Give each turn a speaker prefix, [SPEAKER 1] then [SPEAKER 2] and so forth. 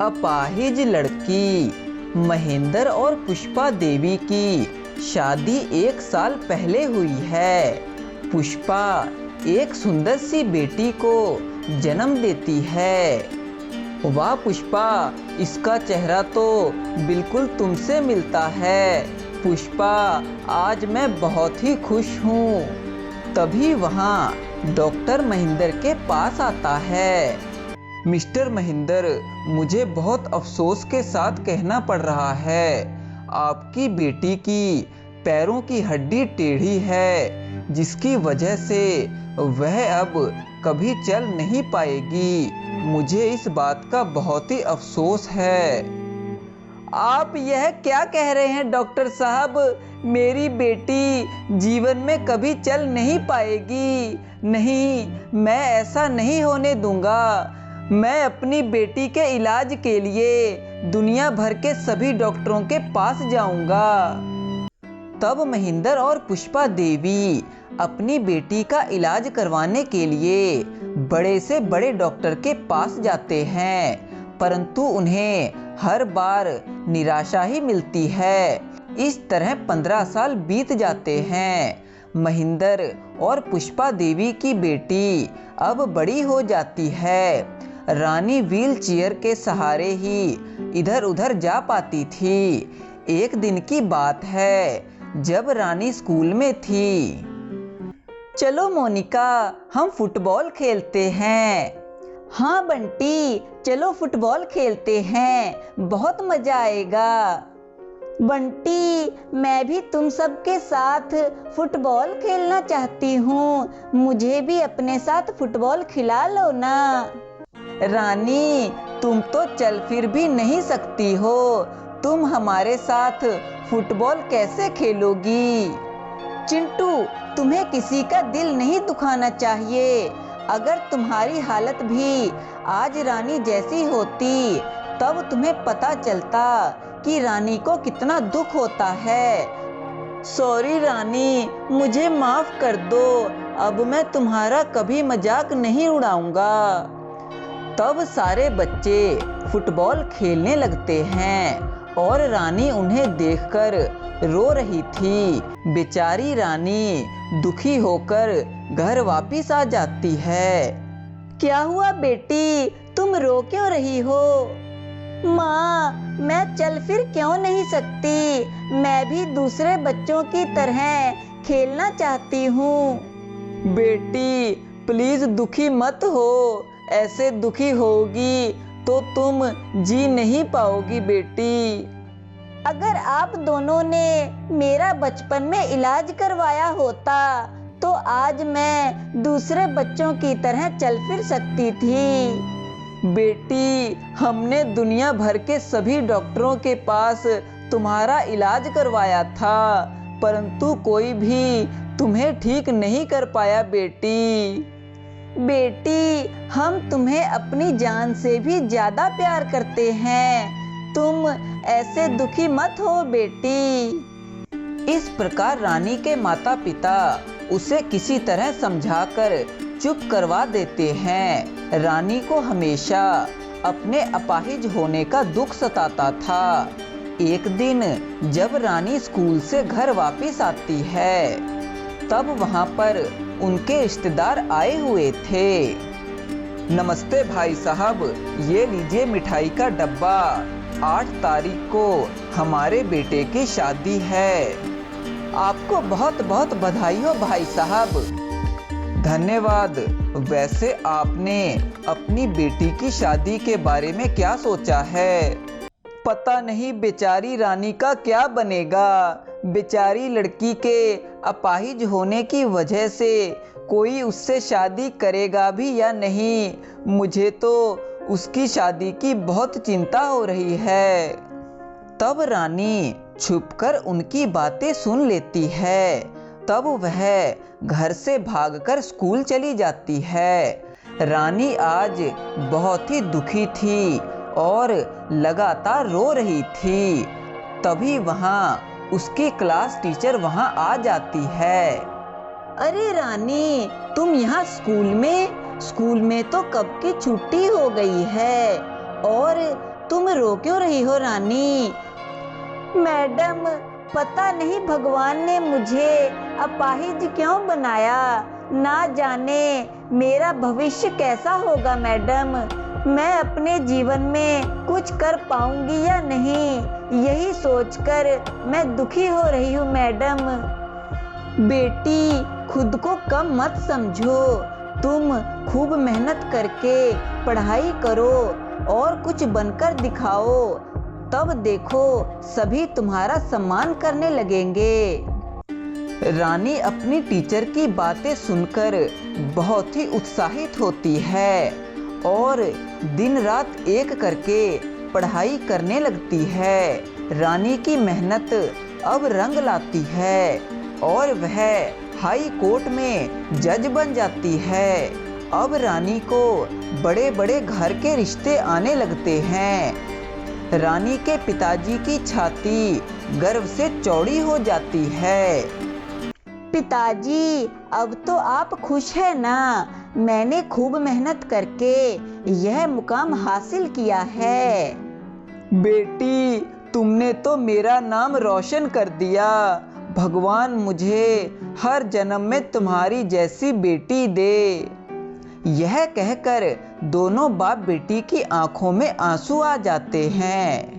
[SPEAKER 1] अपाहिज लड़की महेंद्र और पुष्पा देवी की शादी 1 साल पहले हुई है। पुष्पा एक सुंदर सी बेटी को जन्म देती है। वाह पुष्पा, इसका चेहरा तो बिल्कुल तुमसे मिलता है। पुष्पा, आज मैं बहुत ही खुश हूँ। तभी वहाँ डॉक्टर महेंद्र के पास आता है। मिस्टर महेंद्र, मुझे बहुत अफसोस के साथ कहना पड़ रहा है, आपकी बेटी की पैरों की हड्डी टेढ़ी है, जिसकी वजह से वह अब कभी चल नहीं पाएगी। मुझे इस बात का बहुत ही अफसोस है। आप यह क्या कह रहे हैं डॉक्टर साहब? मेरी बेटी जीवन में कभी चल नहीं पाएगी। नहीं, मैं ऐसा नहीं होने दूंगा। मैं अपनी बेटी के इलाज के लिए दुनिया भर के सभी डॉक्टरों के पास जाऊंगा। तब महेंद्र और पुष्पा देवी अपनी बेटी का इलाज करवाने के लिए बड़े से बड़े डॉक्टर के पास जाते हैं, परंतु उन्हें हर बार निराशा ही मिलती है। इस तरह 15 साल बीत जाते हैं। महेंद्र और पुष्पा देवी की बेटी अब बड़ी हो जाती है। रानी व्हील चेयर के सहारे ही इधर उधर जा पाती थी। एक दिन की बात है, जब रानी स्कूल में थी। चलो मोनिका, हम फुटबॉल खेलते हैं। हाँ बंटी, चलो फुटबॉल खेलते हैं, बहुत मजा आएगा। बंटी, मैं भी तुम सबके साथ फुटबॉल खेलना चाहती हूँ, मुझे भी अपने साथ फुटबॉल खिला लो ना। रानी, तुम तो चल फिर भी नहीं सकती हो, तुम हमारे साथ फुटबॉल कैसे खेलोगी? चिंटू, तुम्हें किसी का दिल नहीं दुखाना चाहिए। अगर तुम्हारी हालत भी आज रानी जैसी होती, तब तुम्हें पता चलता कि रानी को कितना दुख होता है। सॉरी रानी, मुझे माफ कर दो, अब मैं तुम्हारा कभी मजाक नहीं उड़ाऊंगा। तब सारे बच्चे फुटबॉल खेलने लगते हैं और रानी उन्हें देखकर रो रही थी। बेचारी रानी दुखी होकर घर वापिस आ जाती है। क्या हुआ बेटी, तुम रो क्यों रही हो? माँ, मैं चल फिर क्यों नहीं सकती? मैं भी दूसरे बच्चों की तरह खेलना चाहती हूँ। बेटी प्लीज दुखी मत हो, ऐसे दुखी होगी तो तुम जी नहीं पाओगी बेटी। अगर आप दोनों ने मेरा बचपन में इलाज करवाया होता तो आज मैं दूसरे बच्चों की तरह चल फिर सकती थी। बेटी, हमने दुनिया भर के सभी डॉक्टरों के पास तुम्हारा इलाज करवाया था, परंतु कोई भी तुम्हें ठीक नहीं कर पाया बेटी। बेटी, हम तुम्हें अपनी जान से भी ज्यादा प्यार करते हैं, तुम ऐसे दुखी मत हो बेटी। इस प्रकार रानी के माता पिता उसे किसी तरह समझाकर चुप करवा देते हैं। रानी को हमेशा अपने अपाहिज होने का दुख सताता था। एक दिन जब रानी स्कूल से घर वापस आती है, तब वहां पर उनके रिश्तेदार आए हुए थे। नमस्ते भाई साहब, ये लीजिए मिठाई का डब्बा। 8 तारीख को हमारे बेटे की शादी है। आपको बहुत बहुत बधाई हो भाई साहब। धन्यवाद। वैसे आपने अपनी बेटी की शादी के बारे में क्या सोचा है? पता नहीं बेचारी रानी का क्या बनेगा। बेचारी लड़की के अपाहिज होने की वजह से कोई उससे शादी करेगा भी या नहीं, मुझे तो उसकी शादी की बहुत चिंता हो रही है। तब रानी छुपकर उनकी बातें सुन लेती है। तब वह घर से भागकर स्कूल चली जाती है। रानी आज बहुत ही दुखी थी और लगातार रो रही थी। तभी वहाँ उसकी क्लास टीचर वहाँ आ जाती है। अरे रानी, तुम यहाँ स्कूल में तो कब की छुट्टी हो गई है और तुम रो क्यों रही हो रानी? मैडम, पता नहीं भगवान ने मुझे अपाहिज क्यों बनाया। ना जाने मेरा भविष्य कैसा होगा मैडम। मैं अपने जीवन में कुछ कर पाऊंगी या नहीं, यही सोचकर मैं दुखी हो रही हूँ मैडम। बेटी, खुद को कम मत समझो। तुम खूब मेहनत करके पढ़ाई करो और कुछ बनकर दिखाओ, तब देखो सभी तुम्हारा सम्मान करने लगेंगे। रानी अपनी टीचर की बातें सुनकर बहुत ही उत्साहित होती है और दिन रात एक करके पढ़ाई करने लगती है। रानी की मेहनत अब रंग लाती है और वह हाई कोर्ट में जज बन जाती है। अब रानी को बड़े बड़े घर के रिश्ते आने लगते हैं। रानी के पिताजी की छाती गर्व से चौड़ी हो जाती है। पिताजी, अब तो आप खुश है ना? मैंने खूब मेहनत करके यह मुकाम हासिल किया है। बेटी, तुमने तो मेरा नाम रोशन कर दिया। भगवान मुझे हर जन्म में तुम्हारी जैसी बेटी दे। यह कहकर दोनों बाप बेटी की आंखों में आंसू आ जाते हैं।